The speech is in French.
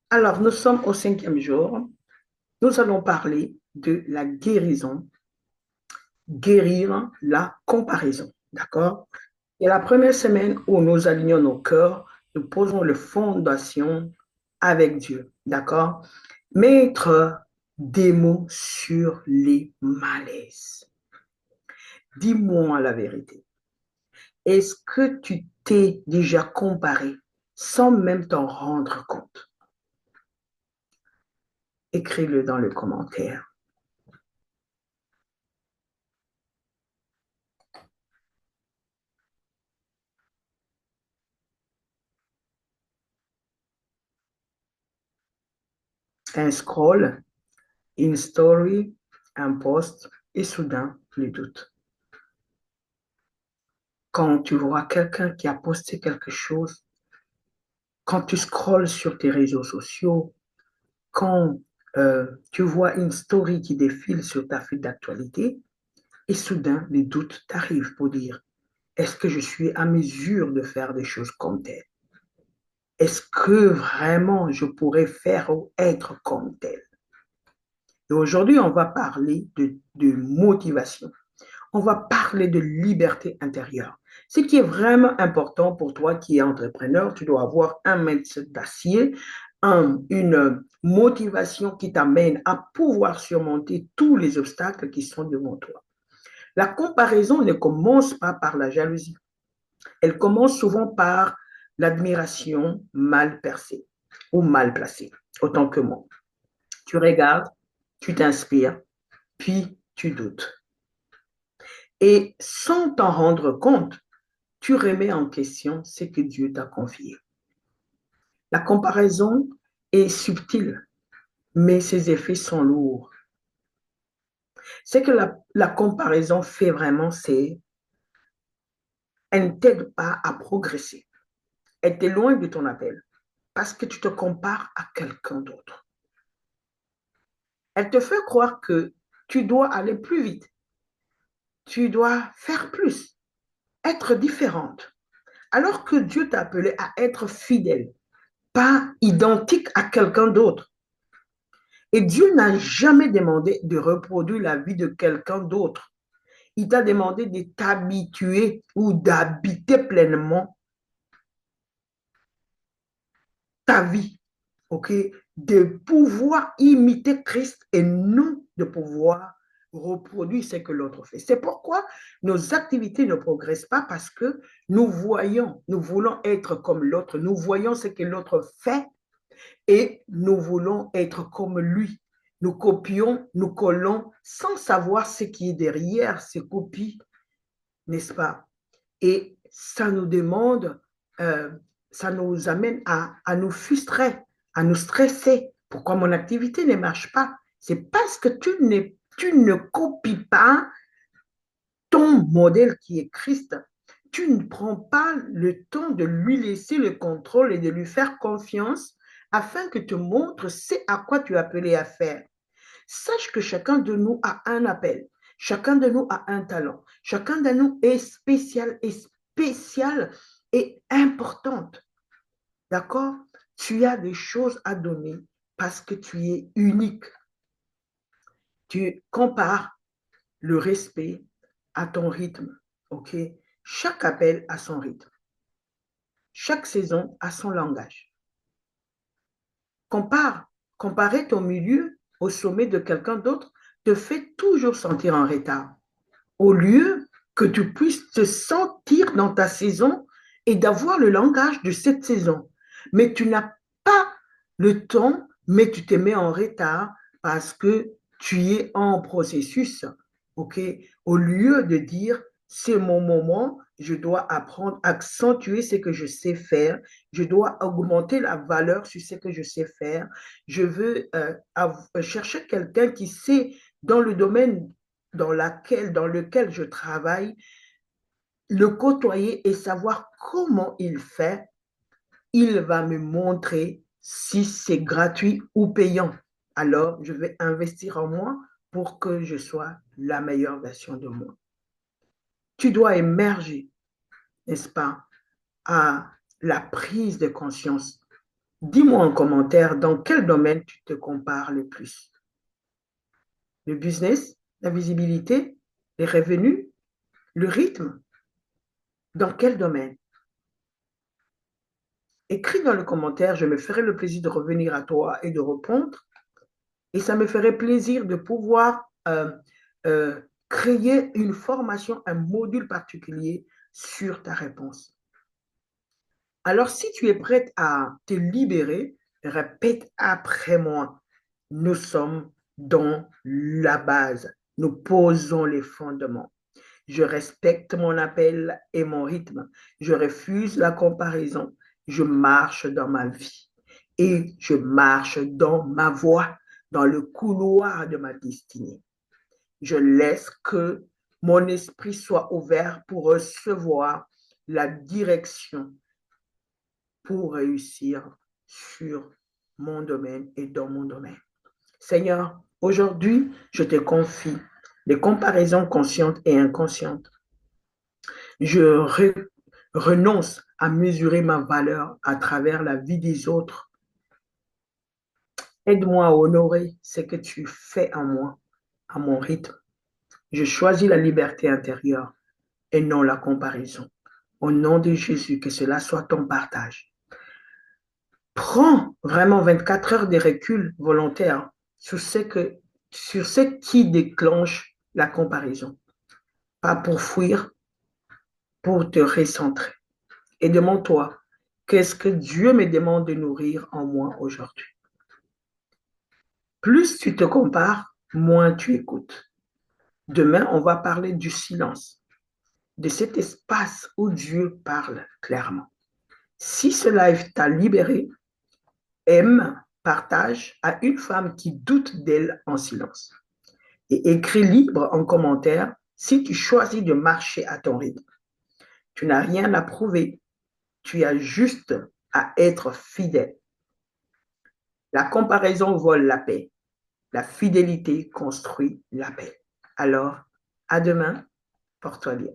Alors, nous sommes au cinquième jour. Nous allons parler de la guérison, guérir la comparaison. D'accord? Et la première semaine où nous alignons nos cœurs, nous posons les fondations avec Dieu. D'accord? Mettre des mots sur les malaises. Dis-moi la vérité. Est-ce que tu t'es déjà comparé sans même t'en rendre compte? Écris-le dans le commentaire. Un scroll, une story, un post, et soudain, le doute. Quand tu vois quelqu'un qui a posté quelque chose, quand tu scrolles sur tes réseaux sociaux, quand tu vois une story qui défile sur ta file d'actualité, et soudain, les doutes t'arrivent pour dire, est-ce que je suis à mesure de faire des choses comme tel? Est-ce que vraiment je pourrais faire ou être comme tel? Et aujourd'hui, on va parler de motivation. On va parler de liberté intérieure. Ce qui est vraiment important pour toi qui es entrepreneur, tu dois avoir un mindset d'acier, une motivation qui t'amène à pouvoir surmonter tous les obstacles qui sont devant toi. La comparaison ne commence pas par la jalousie. Elle commence souvent par l'admiration mal percée ou mal placée, autant que moi. Tu regardes, tu t'inspires, puis tu doutes. Et sans t'en rendre compte, tu remets en question ce que Dieu t'a confié. La comparaison est subtile, mais ses effets sont lourds. Ce que la comparaison fait vraiment, c'est elle ne t'aide pas à progresser. Elle t'éloigne de ton appel parce que tu te compares à quelqu'un d'autre. Elle te fait croire que tu dois aller plus vite, tu dois faire plus, être différente, alors que Dieu t'a appelé à être fidèle, pas identique à quelqu'un d'autre. Et Dieu n'a jamais demandé de reproduire la vie de quelqu'un d'autre. Il t'a demandé de t'habituer ou d'habiter pleinement ta vie, ok? De pouvoir imiter Christ et non de pouvoir reproduire ce que l'autre fait. C'est pourquoi nos activités ne progressent pas parce que nous voyons, nous voulons être comme l'autre, nous voyons ce que l'autre fait et nous voulons être comme lui. Nous copions, nous collons sans savoir ce qui est derrière ces copies, n'est-ce pas? Et ça nous demande, euh, ça nous amène à nous frustrer, à nous stresser. Pourquoi mon activité ne marche pas? C'est parce que tu ne copies pas ton modèle qui est Christ. Tu ne prends pas le temps de lui laisser le contrôle et de lui faire confiance afin que te montre ce à quoi tu es appelé à faire. Sache que chacun de nous a un appel, chacun de nous a un talent, chacun de nous est spécial et importante. D'accord? Tu as des choses à donner parce que tu es unique. Tu compares le respect à ton rythme. OK? Chaque appel a son rythme. Chaque saison a son langage. Comparer ton milieu au sommet de quelqu'un d'autre te fait toujours sentir en retard. Au lieu que tu puisses te sentir dans ta saison et d'avoir le langage de cette saison. Mais tu n'as pas le temps, mais tu te mets en retard parce que tu es en processus. OK? Au lieu de dire, c'est mon moment, je dois apprendre, accentuer ce que je sais faire, je dois augmenter la valeur sur ce que je sais faire. Je veux chercher quelqu'un qui sait dans le domaine dans lequel je travaille, le côtoyer et savoir comment il fait, il va me montrer si c'est gratuit ou payant. Alors, je vais investir en moi pour que je sois la meilleure version de moi. Tu dois émerger, n'est-ce pas, à la prise de conscience Dis-moi en commentaire dans quel domaine tu te compares le plus. Le business, la visibilité, les revenus, le rythme. Dans quel domaine? Écris dans le commentaire, je me ferai le plaisir de revenir à toi et de répondre. Et ça me ferait plaisir de pouvoir euh, créer une formation, un module particulier sur ta réponse. Alors, si tu es prête à te libérer, répète après moi. Nous sommes dans la base. Nous posons les fondements. Je respecte mon appel et mon rythme. Je refuse la comparaison. Je marche dans ma vie et je marche dans ma voie, dans le couloir de ma destinée. Je laisse que mon esprit soit ouvert pour recevoir la direction pour réussir sur mon domaine et dans mon domaine. Seigneur, aujourd'hui, je te confie les comparaisons conscientes et inconscientes. Je renonce à mesurer ma valeur à travers la vie des autres. Aide-moi à honorer ce que tu fais en moi, à mon rythme. Je choisis la liberté intérieure et non la comparaison. Au nom de Jésus, que cela soit ton partage. Prends vraiment 24 heures de recul volontaire sur sur ce qui déclenche la comparaison. Pas pour fuir, pour te recentrer. Et demande-toi, qu'est-ce que Dieu me demande de nourrir en moi aujourd'hui? Plus tu te compares, moins tu écoutes. Demain, on va parler du silence, de cet espace où Dieu parle clairement. Si ce live t'a libéré, aime, partage à une femme qui doute d'elle en silence. Et écris libre en commentaire si tu choisis de marcher à ton rythme. Tu n'as rien à prouver, tu as juste à être fidèle. La comparaison vole la paix. La fidélité construit la paix. Alors, à demain, porte-toi bien.